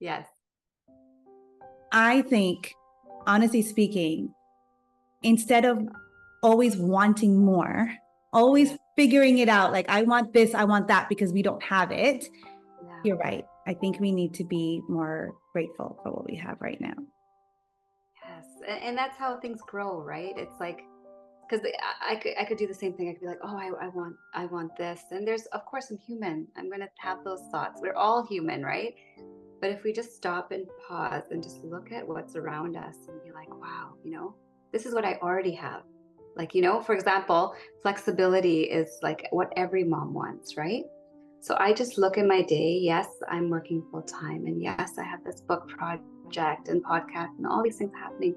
Yes. I think, honestly speaking, instead of always wanting more, always Yeah. figuring it out, like I want this, I want that because we don't have it. Yeah. You're right. I think we need to be more grateful for what we have right now. Yes. And that's how things grow, right? It's like, because I could do the same thing. I could be like, oh, I want this. And there's, of course, I'm human. I'm gonna have those thoughts. We're all human, right? But if we just stop and pause and just look at what's around us and be like, wow, this is what I already have. Like, for example, flexibility is like what every mom wants, right? So I just look at my day. Yes, I'm working full time. And yes, I have this book project and podcast and all these things happening.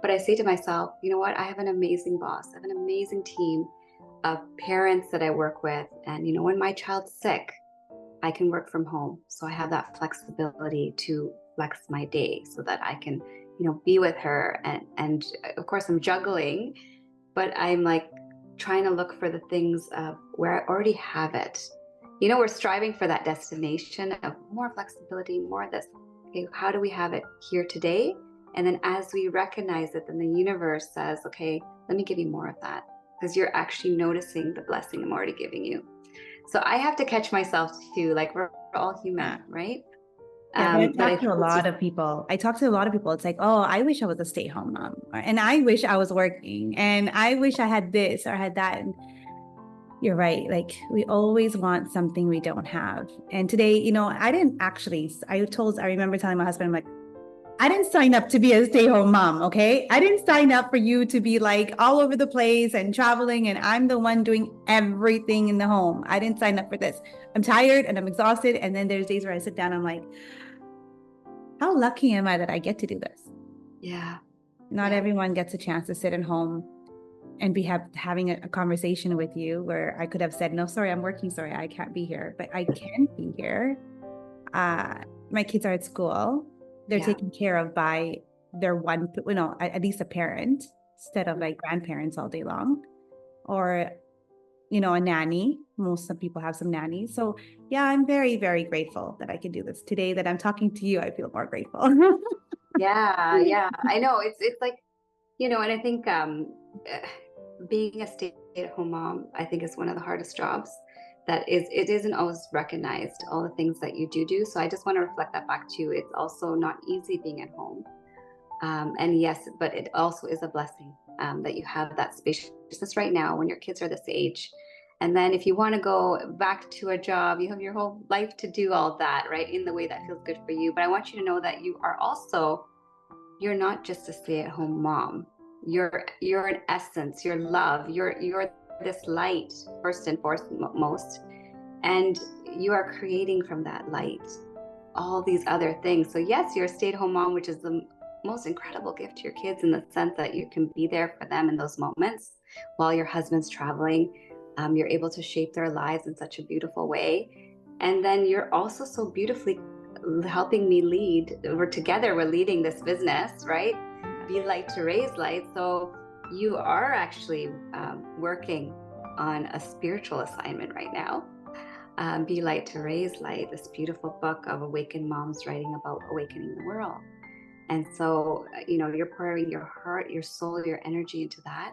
But I say to myself, you know what? I have an amazing boss. I have an amazing team of parents that I work with. And, when my child's sick, I can work from home. So I have that flexibility to flex my day so that I can, be with her. And of course, I'm juggling, but I'm like trying to look for the things of where I already have it. We're striving for that destination of more flexibility, more of this. Okay, how do we have it here today? And then as we recognize it, then the universe says, okay, let me give you more of that because you're actually noticing the blessing I'm already giving you. So I have to catch myself too. Like we're all Yeah. human, right? Yeah, but I But I talk to think a it's lot just, of people. I talk to a lot of people. It's like, oh, I wish I was a stay-at-home mom, and I wish I was working, and I wish I had this or had that. And you're right. Like we always want something we don't have. And today, I didn't actually. I remember telling my husband, I'm like, I didn't sign up to be a stay-home mom. Okay, I didn't sign up for you to be like all over the place and traveling, and I'm the one doing everything in the home. I didn't sign up for this. I'm tired and I'm exhausted. And then there's days where I sit down. I'm like, how lucky am I that I get to do this? yeah, Not yeah, everyone gets a chance to sit at home and be having a conversation with you where I could have said, no, sorry, I'm working. Sorry, I can't be here, but I can be here. My kids are at school. They're yeah. taken care of by their one, at least a parent instead of like grandparents all day long or, a nanny. Some people have some nannies. So yeah, I'm very, very grateful that I can do this. Today that I'm talking to you, I feel more grateful. Yeah, yeah. I know it's like, and I think eh, being a stay-at-home mom, I think is one of the hardest jobs that it isn't always recognized, all the things that you do. So I just want to reflect that back to you. It's also not easy being at home. And yes, but it also is a blessing that you have that spaciousness right now when your kids are this age. And then if you want to go back to a job, you have your whole life to do all that, right? In the way that feels good for you. But I want you to know that you're not just a stay-at-home mom. You're an essence, you're love, you're this light first and foremost. And you are creating from that light all these other things. So yes, you're a stay-at-home mom, which is the most incredible gift to your kids in the sense that you can be there for them in those moments while your husband's traveling. You're able to shape their lives in such a beautiful way. And then you're also so beautifully helping me lead. We're leading this business, right? Be light to raise light. So you are actually working on a spiritual assignment right now. Be Light to Raise Light, this beautiful book of awakened moms writing about awakening the world. And so, you're pouring your heart, your soul, your energy into that.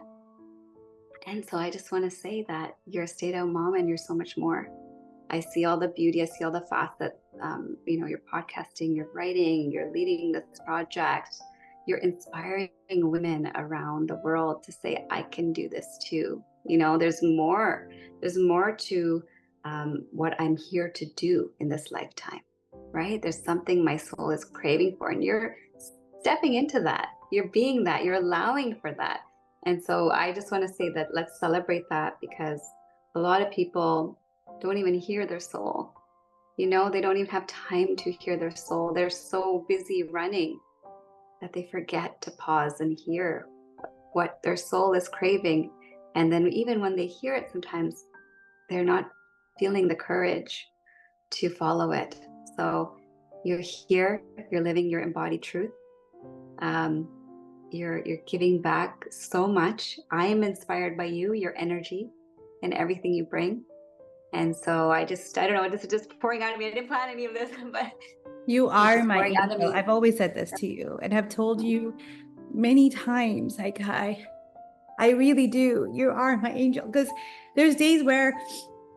And so I just want to say that you're a stay-at-home mom and you're so much more. I see all the beauty. I see all the facets. You're podcasting, you're writing, you're leading this project. You're inspiring women around the world to say, I can do this too. There's more. There's more to what I'm here to do in this lifetime, right? There's something my soul is craving for, and you're stepping into that. You're being that. You're allowing for that. And so I just want to say that let's celebrate that because a lot of people don't even hear their soul. They don't even have time to hear their soul. They're so busy running that they forget to pause and hear what their soul is craving. And then even when they hear it, sometimes they're not feeling the courage to follow it. So you're here, you're living your embodied truth. Um, you're giving back so much. I am inspired by you, your energy, and everything you bring. And so I don't know, this is just pouring out of me. I didn't plan any of this, but You which are is my pouring out of angel. me. I've always said this to you and have told you many times, like I really do. You are my angel. Because there's days where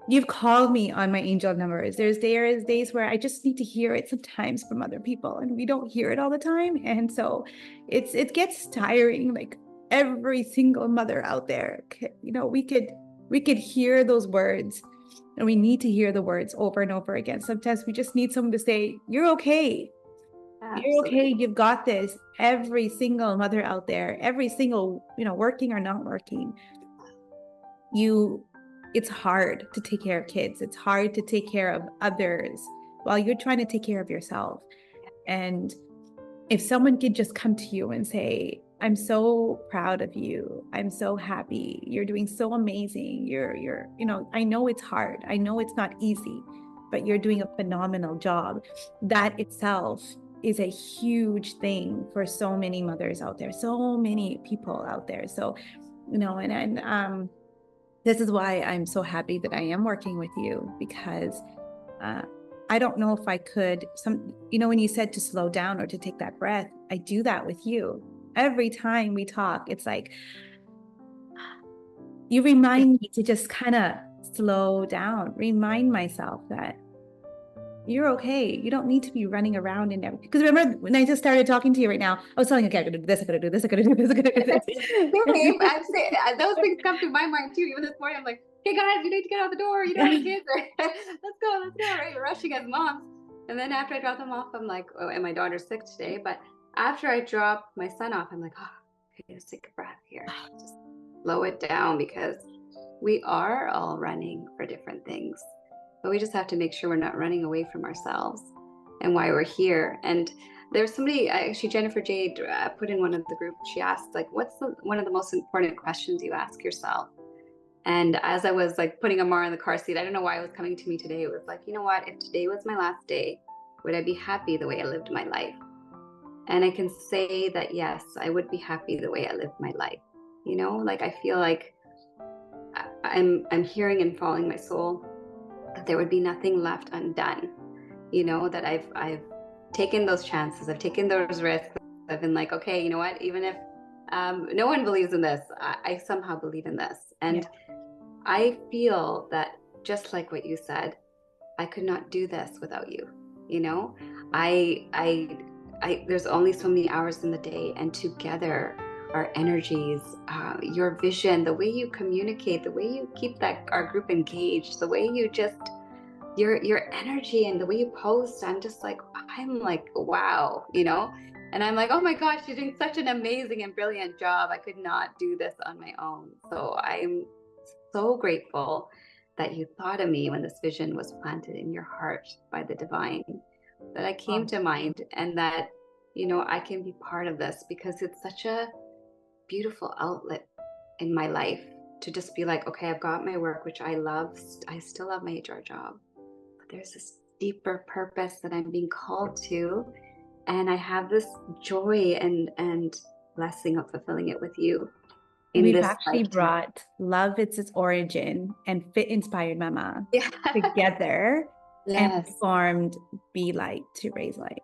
you've called me on my angel numbers. There's days where I just need to hear it sometimes from other people, and we don't hear it all the time. And so it gets tiring. Like every single mother out there, we could hear those words, and we need to hear the words over and over again. Sometimes we just need someone to say, "You're okay. You're okay. Absolutely. You've got this." Every single mother out there, every single, working or not working, you it's hard to take care of kids. It's hard to take care of others while you're trying to take care of yourself. And if someone could just come to you and say, "I'm so proud of you. I'm so happy. You're doing so amazing. I know it's hard. I know it's not easy, but you're doing a phenomenal job." That itself is a huge thing for so many mothers out there, so many people out there. So, this is why I'm so happy that I am working with you, because uh, I don't know if I could. When you said to slow down or to take that breath, I do that with you. Every time we talk, it's like you remind me to just kind of slow down, remind myself that you're okay. You don't need to be running around and everything. Because remember when I just started talking to you right now, I was telling you, okay, I'm gonna do this, I'm gonna do this, I'm gonna do this, I'm gonna do Same. this. I'm saying those things come to my mind too. Even this morning, I'm like, "Hey guys, you need to get out the door. You don't have kids. Let's go." Right? We're rushing as moms. And then after I drop them off, I'm like, "Oh, and my daughter's sick today." But after I drop my son off, I'm like, "Oh, okay, just take a breath here. Just slow it down because we are all running for different things, but we just have to make sure we're not running away from ourselves and why we're here." And there's somebody, actually, Jennifer Jade put in one of the groups. She asked, like, "What's one of the most important questions you ask yourself?" And as I was like putting Amar in the car seat, I don't know why it was coming to me today. It was like, you know what? If today was my last day, would I be happy the way I lived my life? And I can say that yes, I would be happy the way I lived my life. Like I feel like I'm hearing and following my soul, that there would be nothing left undone. That I've taken those chances, I've taken those risks. I've been like, okay, you know what? Even if no one believes in this, I somehow believe in this, Yeah. and I feel that just like what you said, I could not do this without you. You know, there's only so many hours in the day, and together, our energies, your vision, the way you communicate, the way you keep our group engaged, the way you just your energy and the way you post, I'm like, wow, and I'm like, oh my gosh, you're doing such an amazing and brilliant job. I could not do this on my own. So I'm so grateful that you thought of me when this vision was planted in your heart by the divine, that I came to mind, and that I can be part of this, because it's such a beautiful outlet in my life to just be like, okay, I've got my work, which I love. I still love my HR job, but there's this deeper purpose that I'm being called to, and I have this joy and blessing of fulfilling it with you in We've this actually lifetime. brought Love It's Origin and Fit Inspired Mama Yeah. together and Yes. formed Be Light to Raise Light.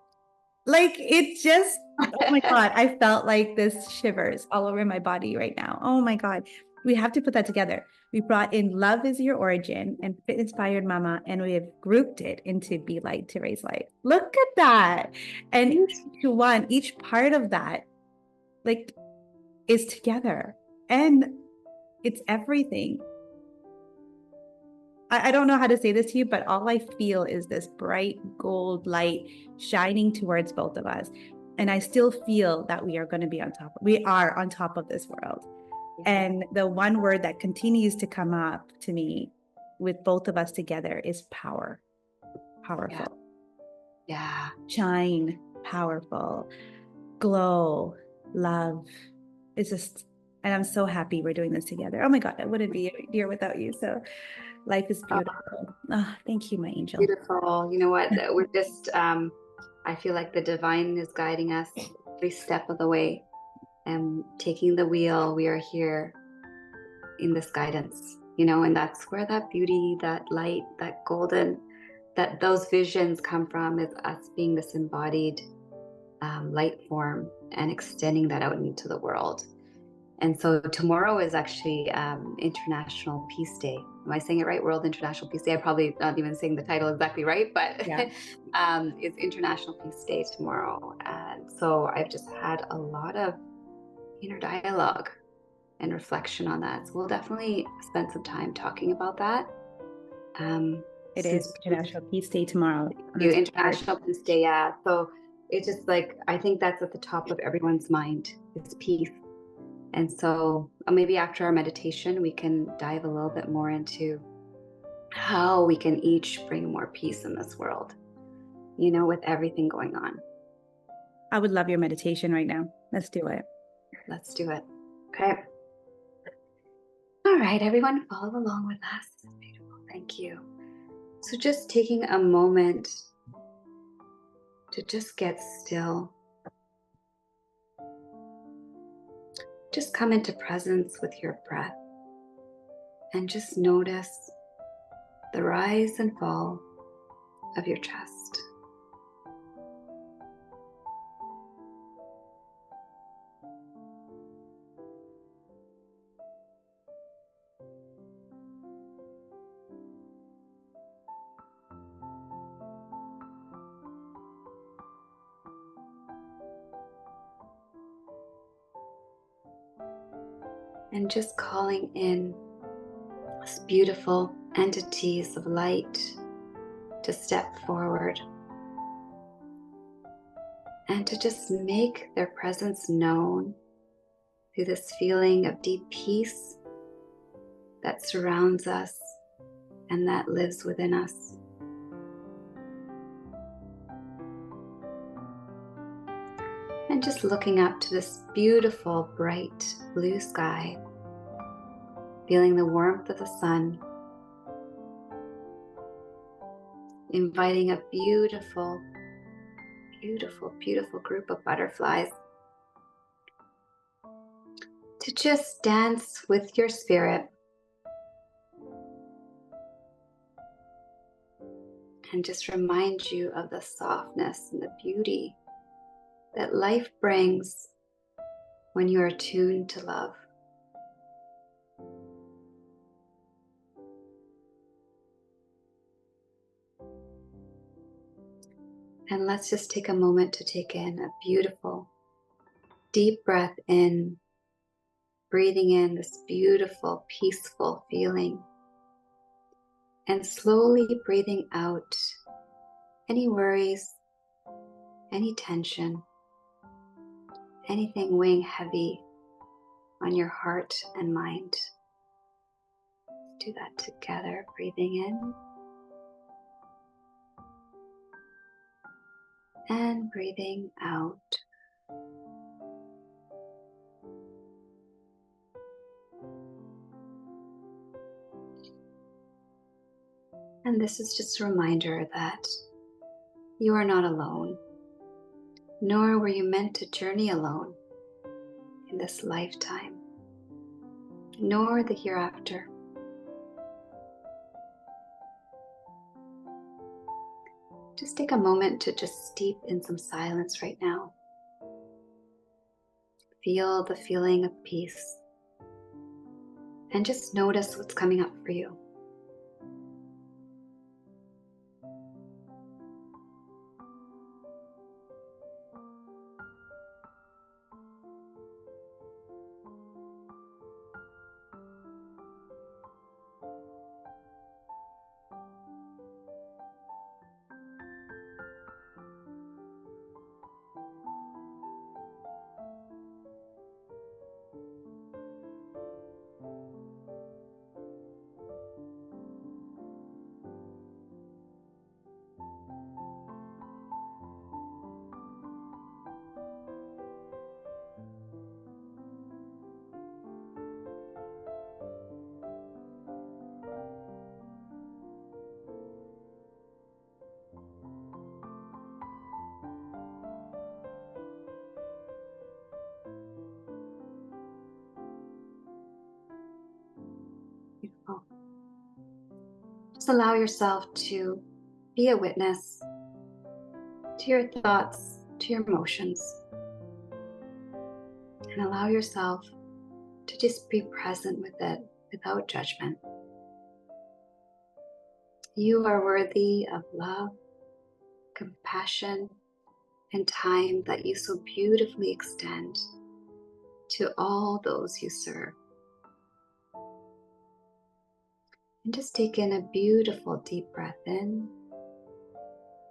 Like it just, oh my God, I felt like this shivers all over my body right now. Oh my God. We have to put that together. We brought in Love is Your Origin and Fit Inspired Mama, and we have grouped it into Be Light to Raise Light. Look at that. And each part of that, like, is together. And it's everything. I don't know how to say this to you, but all I feel is this bright gold light shining towards both of us. And I still feel that we are going to be on top. We are on top of this world. And the one word that continues to come up to me with both of us together is power. Powerful. Yeah. Shine, powerful, glow, love. It's just, and I'm so happy we're doing this together. Oh my God, I wouldn't be here without you. So life is beautiful. Oh, thank you, my angel. Beautiful. You know what? We're just, I feel like the divine is guiding us every step of the way and taking the wheel. We are here in this guidance, and that's where that beauty, that light, that golden, that those visions come from is us being this embodied light form and extending that out into the world. And so tomorrow is actually International Peace Day. Am I saying it right? World International Peace Day. I'm probably not even saying the title exactly right, but Yeah. it's International Peace Day tomorrow. And so I've just had a lot of inner dialogue and reflection on that. So we'll definitely spend some time talking about that. It is International Peace Day tomorrow. International Peace Day, yeah. So it's just like, I think that's at the top of everyone's mind is peace. And so maybe after our meditation, we can dive a little bit more into how we can each bring more peace in this world, you know, with everything going on. I would love your meditation right now. Let's do it. Let's do it. Okay. All right, everyone, follow along with us. Beautiful. Thank you. So just taking a moment to just get still. Just come into presence with your breath and just notice the rise and fall of your chest. And just calling in these beautiful entities of light to step forward and to just make their presence known through this feeling of deep peace that surrounds us and that lives within us. And just looking up to this beautiful, bright blue sky, feeling the warmth of the sun, inviting a beautiful, beautiful, beautiful group of butterflies to just dance with your spirit and just remind you of the softness and the beauty that life brings when you are attuned to love. And let's just take a moment to take in a beautiful, deep breath in, breathing in this beautiful, peaceful feeling, and slowly breathing out any worries, any tension, anything weighing heavy on your heart and mind. Let's do that together, breathing in and breathing out. And this is just a reminder that you are not alone, nor were you meant to journey alone in this lifetime, nor the hereafter. Just take a moment to just steep in some silence right now. Feel the feeling of peace and just notice what's coming up for you. Beautiful. Just allow yourself to be a witness to your thoughts, to your emotions, and allow yourself to just be present with it without judgment. You are worthy of love, compassion, and time that you so beautifully extend to all those you serve. And just take in a beautiful deep breath in,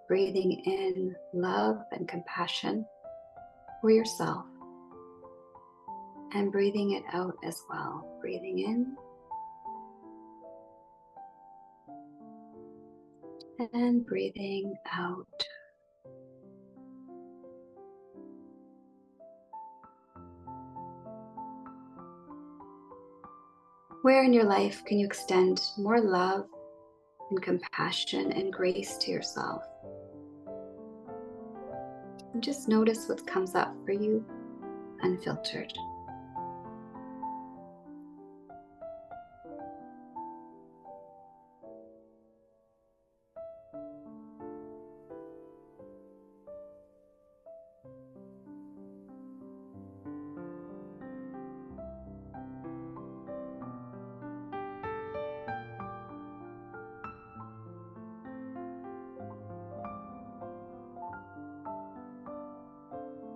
breathing in love and compassion for yourself, and breathing it out as well. Breathing in and breathing out. Where in your life can you extend more love and compassion and grace to yourself? And just notice what comes up for you, unfiltered.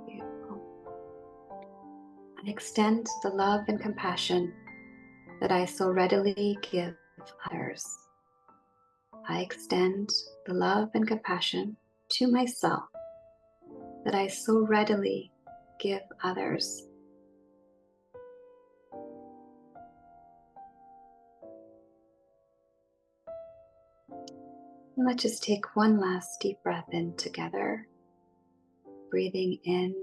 Beautiful. And extend the love and compassion that I so readily give others. I extend the love and compassion to myself that I so readily give others. And let's just take one last deep breath in together, breathing in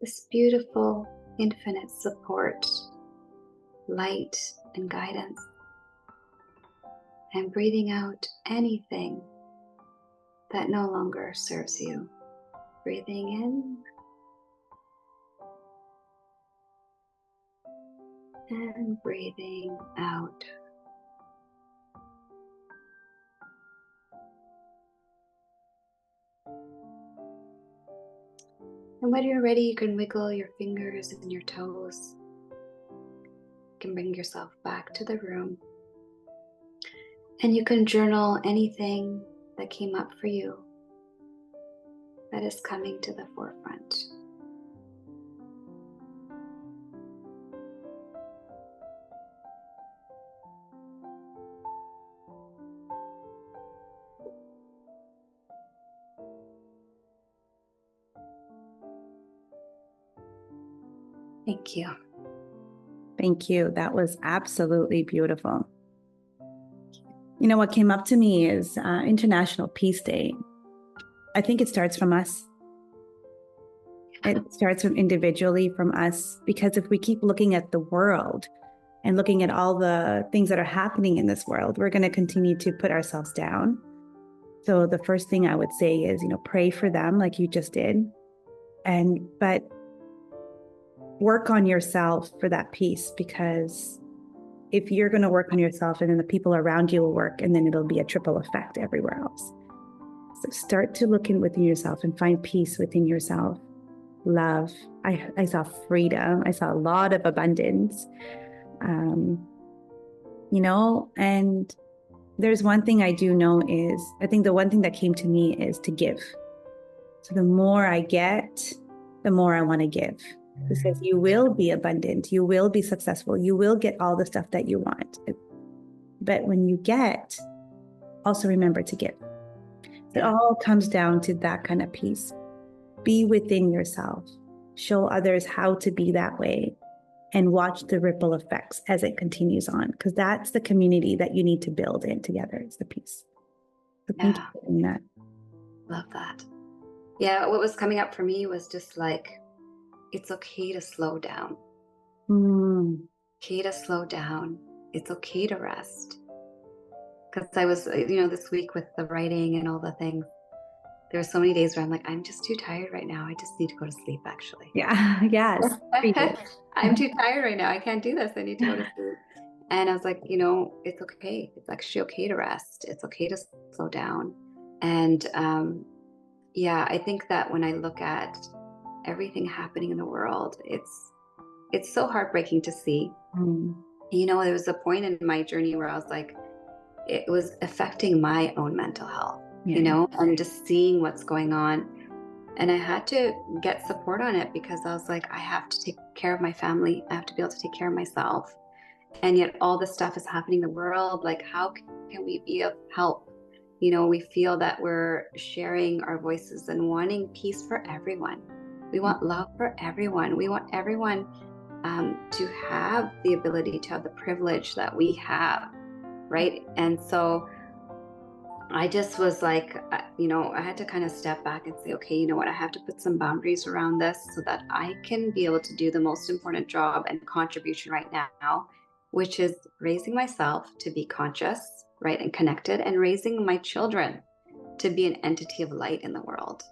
this beautiful, infinite support, light, and guidance, and breathing out anything that no longer serves you. Breathing in and breathing out. And when you're ready, you can wiggle your fingers and your toes. You can bring yourself back to the room. And you can journal anything that came up for you that is coming to the forefront. Thank you. Thank you. That was absolutely beautiful. You know, what came up to me is International Peace Day. I think it starts from us. It starts from individually from us, because if we keep looking at the world and looking at all the things that are happening in this world, we're going to continue to put ourselves down. So the first thing I would say is, pray for them like you just did. But work on yourself for that peace, because if you're going to work on yourself, and then the people around you will work, and then it'll be a triple effect everywhere else. So start to look in within yourself and find peace within yourself. Love. I saw freedom. I saw a lot of abundance. And there's one thing I do know is, I think the one thing that came to me is to give. So the more I get, the more I want to give. Because you will be abundant, you will be successful, you will get all the stuff that you want. But when you get, also remember to give. It all comes down to that kind of peace. Be within yourself. Show others how to be that way, and watch the ripple effects as it continues on, because that's the community that you need to build in together. It's the peace. So thank you for doing that. Love that. Yeah, what was coming up for me was just like, it's okay to slow down. Okay to slow down. It's okay to rest. Because I was, this week with the writing and all the things, there were so many days where I'm like, I'm just too tired right now. I just need to go to sleep, actually. Yeah, yes. I'm too tired right now. I can't do this. I need to go to sleep. And I was like, it's okay. It's actually okay to rest. It's okay to slow down. And yeah, I think that when I look at everything happening in the world, it's so heartbreaking to see. Mm. You know, there was a point in my journey where I was like, it was affecting my own mental health, you Yeah. know, and just seeing what's going on. And I had to get support on it because I was like, I have to take care of my family. I have to be able to take care of myself. And yet all this stuff is happening in the world. Like, how can we be of help? You know, we feel that we're sharing our voices and wanting peace for everyone. We want love for everyone. We want everyone to have the ability to have the privilege that we have, right? And so I just was like, you know, I had to kind of step back and say, okay, you know what? I have to put some boundaries around this so that I can be able to do the most important job and contribution right now, which is raising myself to be conscious, right, and connected, and raising my children to be an entity of light in the world.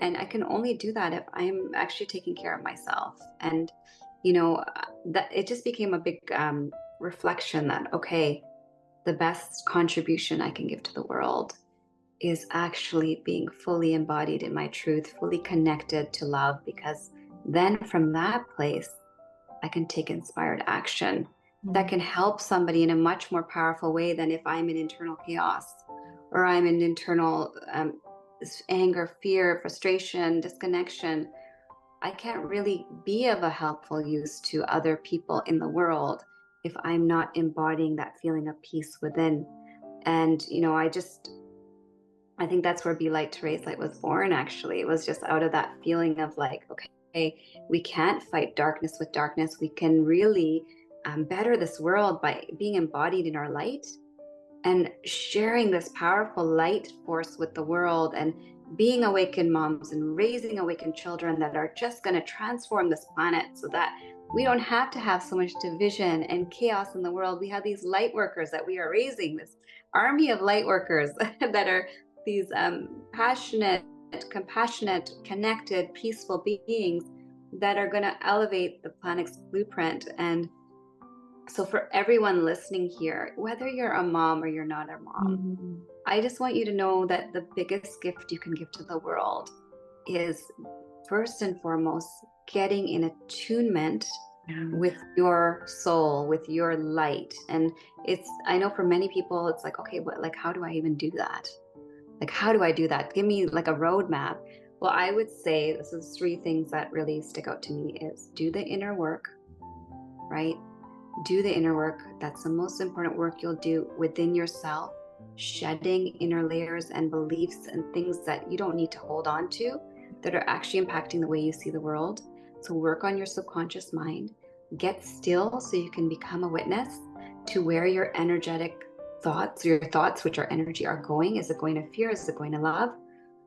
And I can only do that if I'm actually taking care of myself. And, you know, that it just became a big reflection that, okay, the best contribution I can give to the world is actually being fully embodied in my truth, fully connected to love, because then from that place, I can take inspired action that can help somebody in a much more powerful way than if I'm in internal chaos or I'm in internal anger, fear, frustration, disconnection. I can't really be of a helpful use to other people in the world if I'm not embodying that feeling of peace within. And, you know, I think that's where Be Light to Raise Light was born, actually. It was just out of that feeling of like, okay, we can't fight darkness with darkness. We can really better this world by being embodied in our light and sharing this powerful light force with the world and being awakened moms and raising awakened children that are just going to transform this planet so that we don't have to have so much division and chaos in the world. We have these light workers that we are raising, this army of light workers that are these passionate, compassionate, connected, peaceful beings that are going to elevate the planet's blueprint. And so for everyone listening here, whether you're a mom or you're not a mom, I just want you to know that the biggest gift you can give to the world is first and foremost getting in attunement with your soul, with your light. And I know for many people, it's like, okay, what, like, how do I even do that? Like, how do I do that? Give me like a roadmap. Well, I would say this is three things that really stick out to me is do the inner work, right? Do the inner work. That's the most important work you'll do within yourself, shedding inner layers and beliefs and things that you don't need to hold on to that are actually impacting the way you see the world. So work on your subconscious mind. Get still so you can become a witness to where your energetic thoughts, your thoughts, which are energy, are going. Is it going to fear? Is it going to love?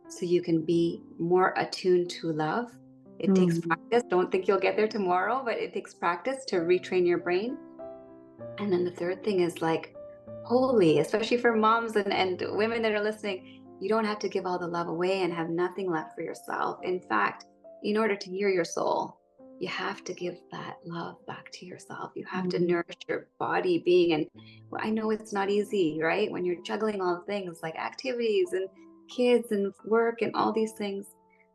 So you can be more attuned to love. It takes practice. Don't think you'll get there tomorrow, but it takes practice to retrain your brain. And then the third thing is like, holy, especially for moms and women that are listening, you don't have to give all the love away and have nothing left for yourself. In fact, in order to hear your soul, you have to give that love back to yourself. You have to nourish your body, being. And well, I know it's not easy, right? When you're juggling all the things like activities and kids and work and all these things.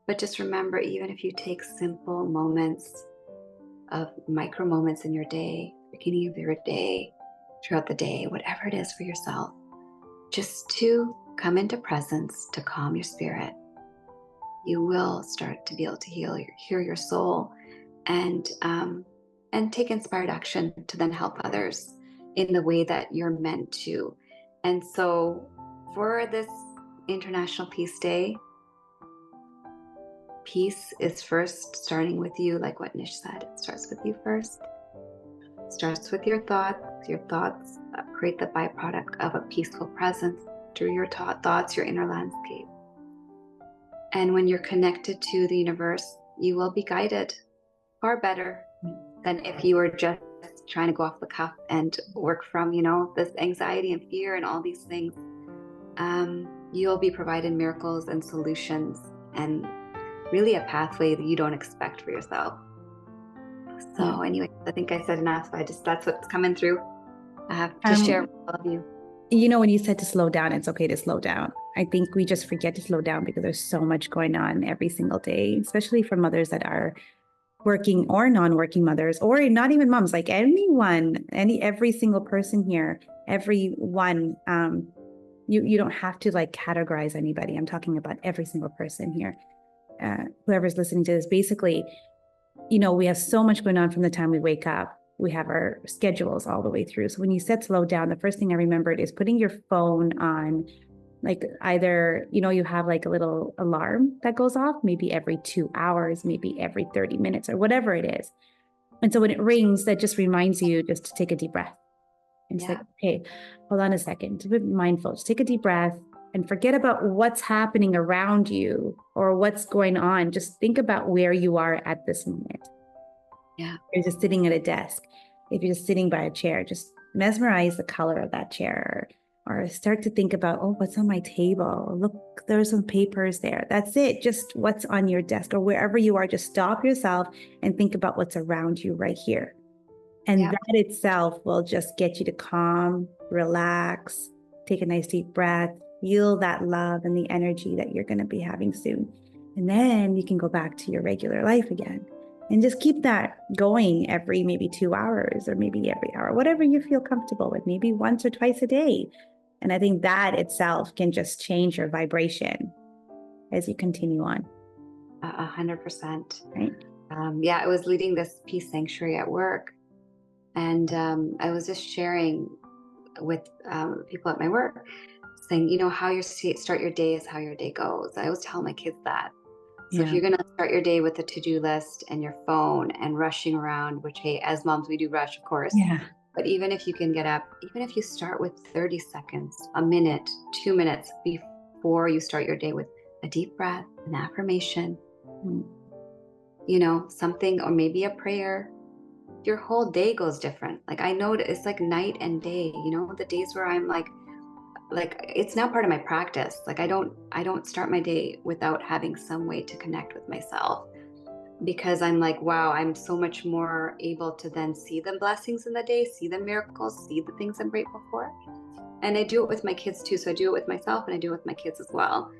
But just remember, even if you take simple moments of micro moments in your day, beginning of your day, throughout the day, whatever it is for yourself, just to come into presence to calm your spirit, you will start to be able to hear your soul, and take inspired action to then help others in the way that you're meant to. And so for this International Peace Day, peace is first starting with you, like what Nish said. It starts with you first. It starts with your thoughts. Your thoughts create the byproduct of a peaceful presence through your thoughts, your inner landscape. And when you're connected to the universe, you will be guided far better than if you were just trying to go off the cuff and work from, this anxiety and fear and all these things. You'll be provided miracles and solutions and really a pathway that you don't expect for yourself. So anyway, I think I said enough. That's what's coming through. I have to share with all of you. When you said to slow down, it's okay to slow down. I think we just forget to slow down because there's so much going on every single day, especially for mothers that are working or non-working mothers, or not even moms, like anyone, every single person here, everyone. You don't have to like categorize anybody. I'm talking about every single person here. Whoever's listening to this, basically, we have so much going on from the time we wake up. We have our schedules all the way through. So when you said slow down, the first thing I remembered is putting your phone on, like either, you have like a little alarm that goes off, maybe every 2 hours, maybe every 30 minutes or whatever it is. And so when it rings, that just reminds you just to take a deep breath. And it's like, okay, hold on a second, to be mindful, just take a deep breath and forget about what's happening around you or what's going on. Just think about where you are at this moment. Yeah. You're just sitting at a desk. If you're just sitting by a chair, just mesmerize the color of that chair, or start to think about, oh, what's on my table? Look, there's some papers there. That's it. Just what's on your desk or wherever you are. Just stop yourself and think about what's around you right here. And that itself will just get you to calm, relax, take a nice deep breath, feel that love and the energy that you're going to be having soon. And then you can go back to your regular life again. And just keep that going every maybe 2 hours or maybe every hour, whatever you feel comfortable with, maybe once or twice a day. And I think that itself can just change your vibration as you continue on. 100%. Right? I was leading this peace sanctuary at work. And I was just sharing with people at my work, saying, how you start your day is how your day goes. I always tell my kids that. So if you're going to start your day with a to-do list and your phone and rushing around, which, hey, as moms, we do rush, of course. Yeah. But even if you can get up, even if you start with 30 seconds, a minute, 2 minutes before you start your day with a deep breath, an affirmation, something, or maybe a prayer, your whole day goes different. Like I know it's like night and day, the days where I'm like it's now part of my practice. Like I don't start my day without having some way to connect with myself, because I'm like, wow, I'm so much more able to then see the blessings in the day, see the miracles, see the things I'm grateful for. And I do it with my kids too. So I do it with myself and I do it with my kids as well.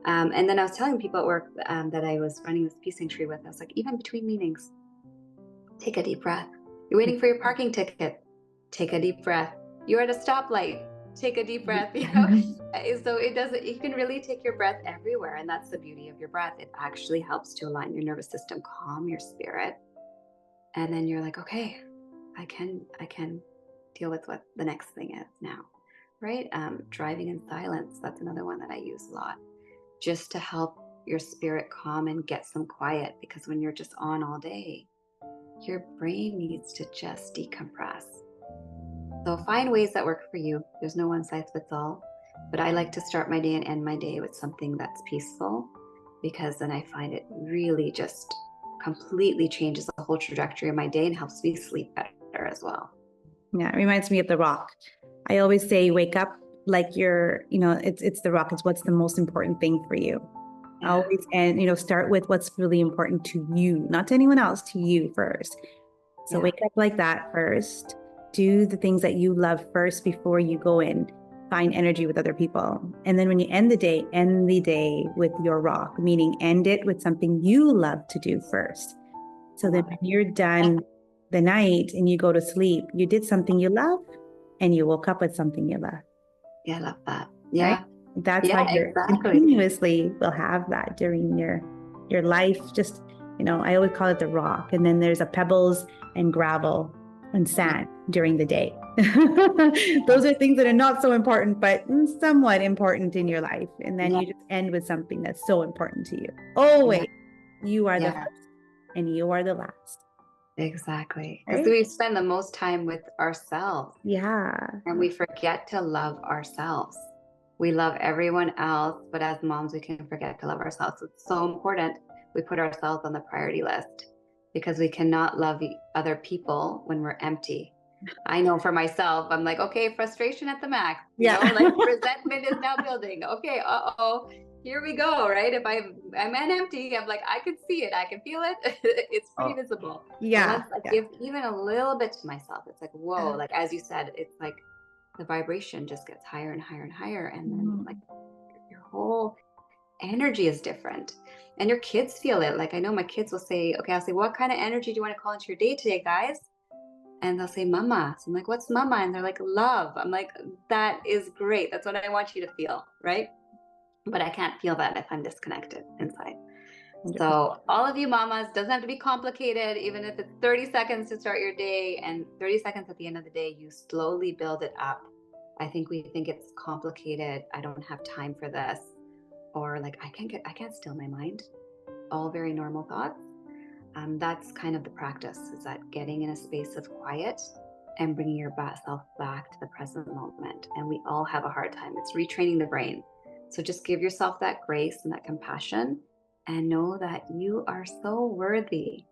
And then I was telling people at work that I was running this peace sanctuary with, I was like, even between meetings, take a deep breath. You're waiting for your parking ticket, take a deep breath. You're at a stoplight, take a deep breath. So you can really take your breath everywhere. And that's the beauty of your breath. It actually helps to align your nervous system, calm your spirit. And then you're like, okay, I can deal with what the next thing is now, right? Driving in silence, that's another one that I use a lot, just to help your spirit calm and get some quiet, because when you're just on all day, your brain needs to just decompress. So find ways that work for you. There's no one size fits all, but I like to start my day and end my day with something that's peaceful, because then I find it really just completely changes the whole trajectory of my day and helps me sleep better as well. Yeah, it reminds me of The Rock. I always say, wake up like it's The Rock. It's what's the most important thing for you. Yeah. Always, and start with what's really important to you, not to anyone else, to you first. So wake up like that first. Do the things that you love first before you go and find energy with other people. And then when you end the day with your rock, meaning end it with something you love to do first. So that when you're done the night and you go to sleep, you did something you love and you woke up with something you love. Yeah, I love that. Yeah. Right? That's how you continuously will have that during your life. Just, I always call it the rock. And then there's a pebbles and gravel and sand during the day. Those are things that are not so important, but somewhat important in your life. And then you just end with something that's so important to you. Always, you are the first and you are the last. Exactly. Because we spend the most time with ourselves. Yeah. And we forget to love ourselves. We love everyone else, but as moms, we can forget to love ourselves. It's so important we put ourselves on the priority list, because we cannot love other people when we're empty. I know for myself, I'm like, okay, frustration at the max. Resentment is now building. Okay, here we go, right? If I'm empty, I'm like, I can see it, I can feel it. It's pretty visible. Yeah. But once I give even a little bit to myself, it's like, whoa, like as you said, it's like the vibration just gets higher and higher and higher, and then like your whole energy is different. And your kids feel it. Like I know my kids will say, okay, I'll say, what kind of energy do you want to call into your day today, guys? And they'll say, mama. So I'm like, what's mama? And they're like, love. I'm like, that is great. That's what I want you to feel, right? But I can't feel that if I'm disconnected inside. 100%. So all of you mamas, doesn't have to be complicated, even if it's 30 seconds to start your day and 30 seconds at the end of the day, you slowly build it up. I think we think it's complicated. I don't have time for this. Or like, I can't still my mind. All very normal thoughts. That's kind of the practice, is that getting in a space of quiet and bringing yourself back to the present moment. And we all have a hard time. It's retraining the brain. So just give yourself that grace and that compassion and know that you are so worthy.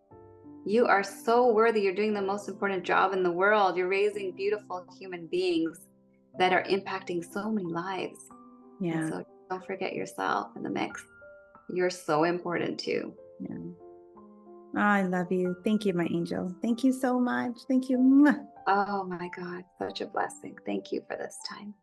You are so worthy. You're doing the most important job in the world. You're raising beautiful human beings that are impacting so many lives. Yeah. And so don't forget yourself in the mix. You're so important too. Yeah. Oh, I love you. Thank you, my angel. Thank you so much. Thank you. Mwah. Oh my God, such a blessing. Thank you for this time.